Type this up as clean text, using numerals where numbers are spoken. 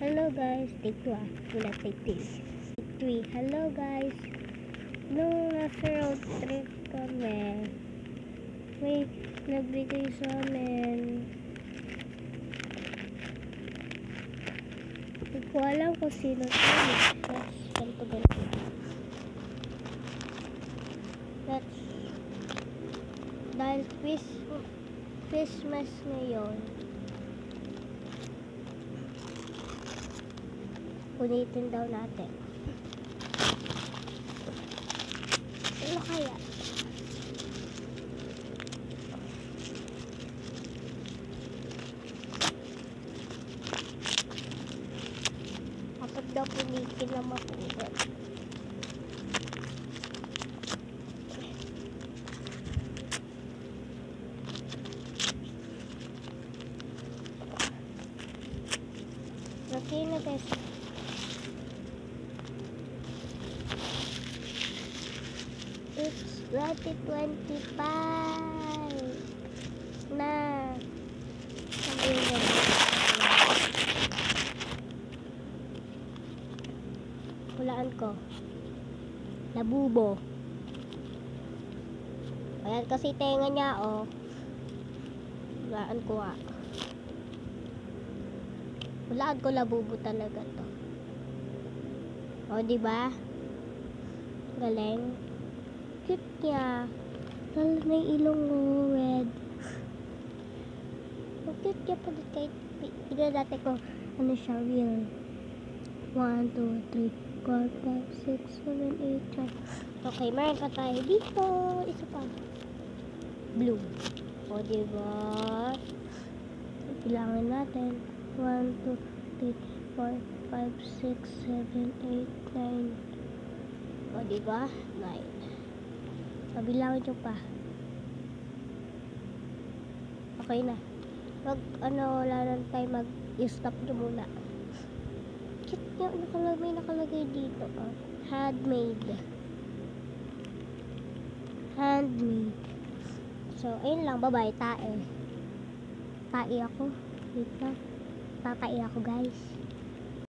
Hello guys, take 2 Wala take 3. Take 3. Hello guys. Nung nasa road trip kami, may nagbigay sa amin. Hindi ko alam kung sino ito. That's dahil Christmas ngayon. Punitin daw natin. Ano kaya? Kapag daw punitin na mapunin. Okay na guys. It's 2025 na. Hulaan ko. Labubo. Ayan kasi tenga niya, oh. Hulaan ko, ah. Hulaan ko, labubo talaga to. Oh, diba? Galing. Cute niya. Lalo na yung ilong mo, red. Ang cute niya pa dito kahit tignan natin ko ano siya, real. 1, 2, 3, 4, 5, 6, 7, 8, 9. Okay, meron pa tayo dito. Isa pa. Blue. O, diba? Bilangin natin. 1, 2, 3, 4, 5, 6, 7, 8, 9. O, diba? 9. Pabilangin nyo pa. Okay na. Wala na tayo mag-stop nyo muna. Cute nyo. May nakalagay dito. Oh. Handmade. Handmade. So, ayun lang. Bye-bye. Tae ako. Wait lang. Tatai ako, guys.